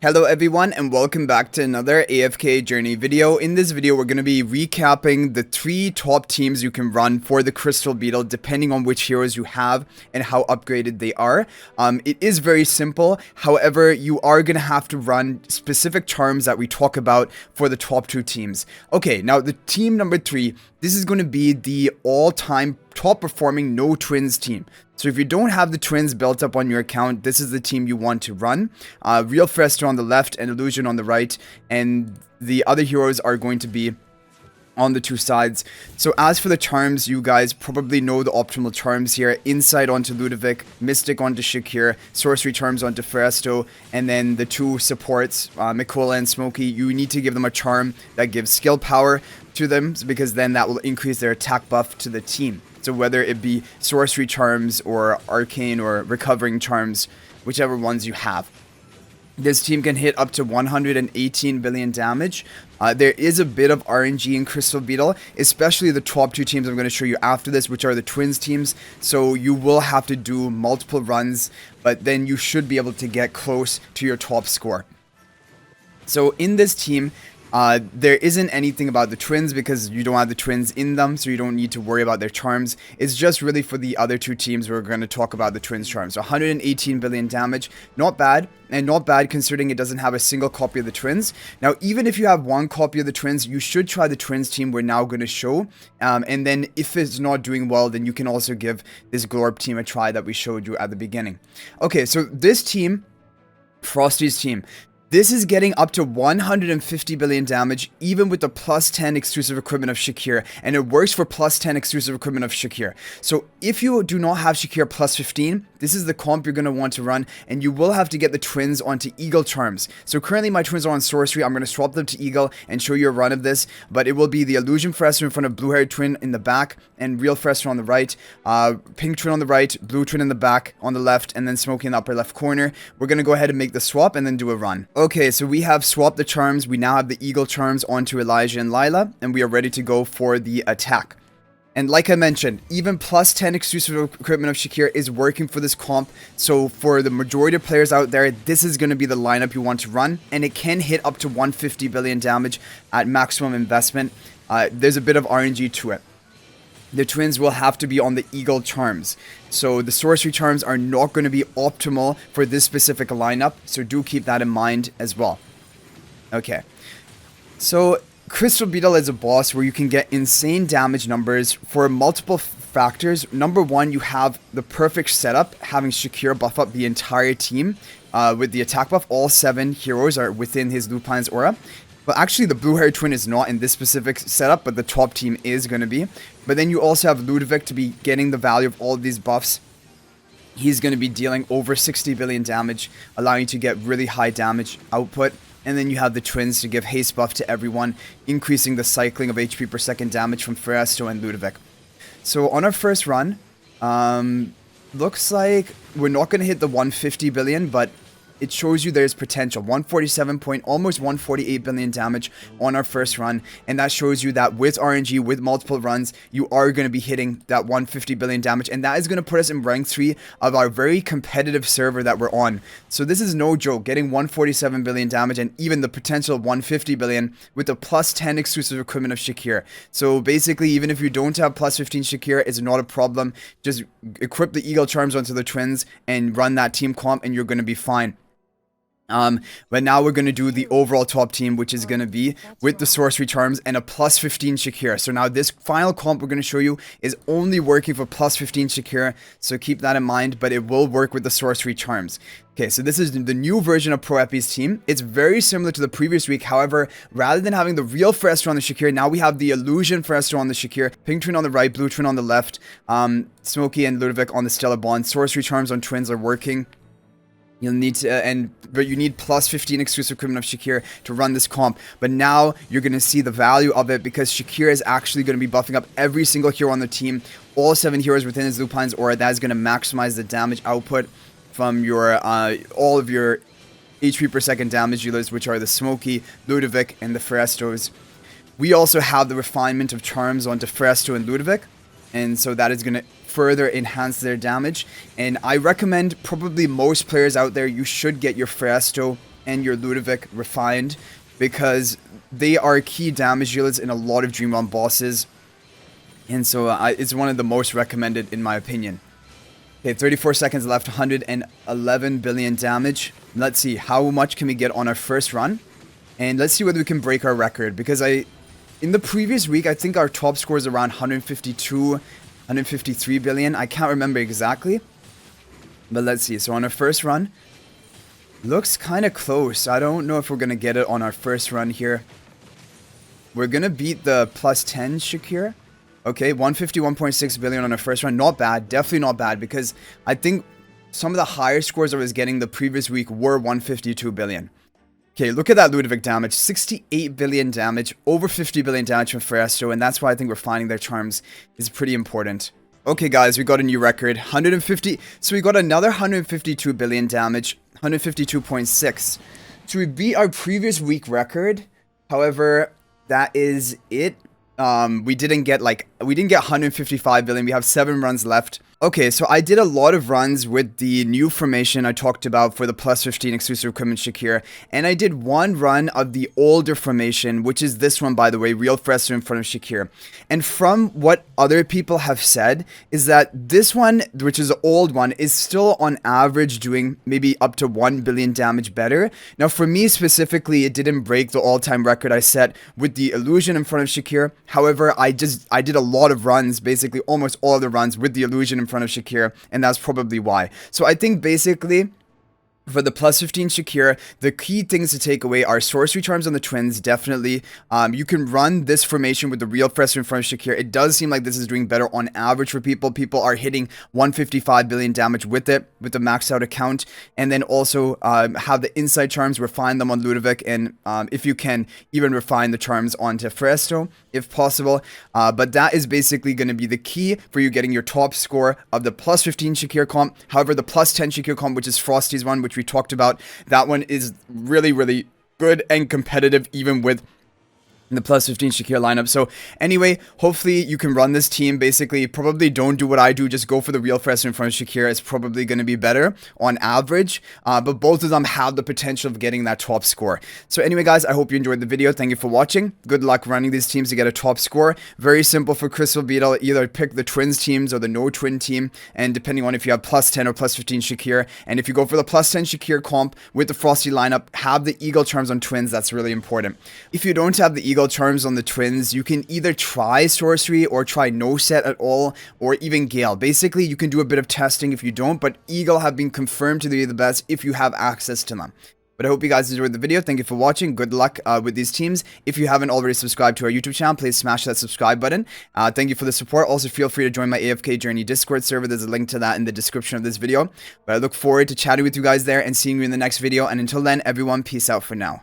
Hello everyone and welcome back to another AFK journey video. In this video we're going to be recapping the 3 top teams you can run for the Crystal Beetle depending on which heroes you have and how upgraded they are. It is very simple, however you are going to have to run specific charms that we talk about for the top 2 teams. Okay, now the team number 3, this is going to be the all-time top performing no twins team. So if you don't have the twins built up on your account, this is the team you want to run. Real Frestor on the left and Illusion on the right, and the other heroes are going to be on the 2 sides. So as for the charms, you guys probably know the optimal charms here. Insight onto Ludovic, Mystic onto Shakir, Sorcery charms onto Feresto, and then the 2 supports, Mikola and Smokey. You need to give them a charm that gives skill power to them, because then that will increase their attack buff to the team. So whether it be sorcery charms or arcane or recovering charms, whichever ones you have. This team can hit up to 118 billion damage. There is a bit of RNG in Crystal Beetle, especially the top 2 teams I'm going to show you after this, which are the twins teams. So you will have to do multiple runs, but then you should be able to get close to your top score. So in this team, there isn't anything about the twins because you don't have the twins in them, so you don't need to worry about their charms. It's just really for the other 2 teams we're going to talk about the twins charms. So 118 billion damage, not bad, and not bad considering it doesn't have a single copy of the twins. Now, even if you have 1 copy of the twins, you should try the twins team we're now going to show, and then if it's not doing well, then you can also give this Glorb team a try that we showed you at the beginning. Okay, so this team, Frosty's team, this is getting up to 150 billion damage, even with the plus 10 exclusive equipment of Shakir, and it works for plus 10 exclusive equipment of Shakir. So if you do not have Shakir plus 15, this is the comp you're going to want to run, and you will have to get the twins onto Eagle charms. So currently my twins are on Sorcery. I'm going to swap them to Eagle and show you a run of this, but it will be the Illusion Frestor in front of Blue-haired twin in the back, and Real Frestor on the right, Pink twin on the right, Blue twin in the back on the left, and then Smokey in the upper left corner. We're going to go ahead and make the swap and then do a run. Okay, so we have swapped the charms. We now have the Eagle charms onto Elijah and Lila, and we are ready to go for the attack. And like I mentioned, even plus 10 exclusive equipment of Shakir is working for this comp. So for the majority of players out there, this is going to be the lineup you want to run. And it can hit up to 150 billion damage at maximum investment. There's a bit of RNG to it. The twins will have to be on the Eagle charms. So the sorcery charms are not going to be optimal for this specific lineup. So do keep that in mind as well. Okay. So Crystal Beetle is a boss where you can get insane damage numbers for multiple factors. Number 1, you have the perfect setup, having Shakir buff up the entire team with the attack buff. All 7 heroes are within his Lupine's aura. But actually the blue-haired twin is not in this specific setup, but the top team is going to be. But then you also have Ludovic to be getting the value of all of these buffs. He's going to be dealing over 60 billion damage, allowing you to get really high damage output. And then you have the twins to give haste buff to everyone, increasing the cycling of HP per second damage from Feresto and Ludovic. So on our first run, looks like we're not going to hit the 150 billion, but it shows you there's potential. 147 point, almost 148 billion damage on our first run. And that shows you that with RNG, with multiple runs, you are going to be hitting that 150 billion damage. And that is going to put us in rank 3 of our very competitive server that we're on. So this is no joke, getting 147 billion damage and even the potential of 150 billion with the plus 10 exclusive equipment of Shakir. So basically, even if you don't have plus 15 Shakir, it's not a problem. Just equip the Eagle charms onto the twins and run that team comp and you're going to be fine. But now we're going to do the overall top team, which is going to be with the sorcery charms and a plus 15 Shakir. So now this final comp we're going to show you is only working for plus 15 Shakir. So keep that in mind, but it will work with the sorcery charms. Okay, so this is the new version of Pro Epi's team. It's very similar to the previous week. However, rather than having the real Frestor on the Shakir, now we have the illusion Frestor on the Shakir. Pink twin on the right, blue twin on the left. Smokey and Ludovic on the Stellar Bond. Sorcery charms on twins are working. You'll need to, but you need plus 15 exclusive equipment of Shakir to run this comp. But now you're going to see the value of it because Shakir is actually going to be buffing up every single hero on the team. All 7 heroes within his Lupine's aura. That is going to maximize the damage output from your all of your HP per second damage dealers, which are the Smokey, Ludovic, and the Ferestos. We also have the refinement of charms onto Feresto and Ludovic. And so that is going to further enhance their damage. And I recommend probably most players out there, you should get your Feresto and your Ludovic refined, because they are key damage dealers in a lot of Dream Realm bosses. And so it's one of the most recommended in my opinion. Okay, 34 seconds left, 111 billion damage. Let's see, how much can we get on our first run? And let's see whether we can break our record, because in the previous week, I think our top score is around 152, 153 billion. I can't remember exactly. But let's see. So on our first run, looks kind of close. I don't know if we're going to get it on our first run here. We're going to beat the plus 10 Shakir. Okay, 151.6 billion on our first run. Not bad. Definitely not bad, because I think some of the higher scores I was getting the previous week were 152 billion. Okay, look at that Ludovic damage. 68 billion damage. Over 50 billion damage from Fresto. And that's why I think we're finding their charms is pretty important. Okay, guys, we got a new record. 150. So we got another 152 billion damage. 152.6. So we beat our previous week record. However, that is it. We didn't get 155 billion. We have 7 runs left. Okay, so I did a lot of runs with the new formation I talked about for the plus 15 exclusive equipment Shakir, and I did one run of the older formation, which is this one, by the way, Real Fresto in front of Shakir. And from what other people have said is that this one, which is the old one, is still on average doing maybe up to 1 billion damage better. Now for me specifically, it didn't break the all-time record I set with the illusion in front of Shakir. However, I did a lot of runs, basically almost all the runs with the illusion in front of Shakir, and that's probably why. So I think basically for the plus 15 Shakir, the key things to take away are sorcery charms on the twins, definitely. You can run this formation with the Real Fresto in front of Shakir. It does seem like this is doing better on average for people. People are hitting 155 billion damage with it, with the maxed out account. And then also have the inside charms, refine them on Ludovic, and if you can, even refine the charms onto Fresto, if possible. But that is basically going to be the key for you getting your top score of the plus 15 Shakir comp. However, the plus 10 Shakir comp, which is Frosty's one, which we talked about, that one is really, really good and competitive even with the plus 15 Shakir lineup. So anyway, hopefully you can run this team. Basically, probably don't do what I do, just go for the Real Fresto in front of Shakir. It's probably going to be better on average, but both of them have the potential of getting that top score. So anyway, guys, I hope you enjoyed the video. Thank you for watching. Good luck running these teams to get a top score. Very simple for Crystal Beetle. Either pick the twins teams or the no twin team, and depending on if you have plus 10 or plus 15 Shakir. And if you go for the plus 10 Shakir comp with the Frosty lineup, have the Eagle charms on twins. That's really important. If you don't have the Eagle charms on the twins, you can either try sorcery or try no set at all, or even Gale. Basically, you can do a bit of testing if you don't, but Eagle have been confirmed to be the best if you have access to them. But I hope you guys enjoyed the video. Thank you for watching. Good luck with these teams. If you haven't already subscribed to our YouTube channel, please smash that subscribe button. Thank you for the support. Also, feel free to join my AFK Journey Discord server. There's a link to that in the description of this video. But I look forward to chatting with you guys there and seeing you in the next video. And until then, everyone, peace out for now.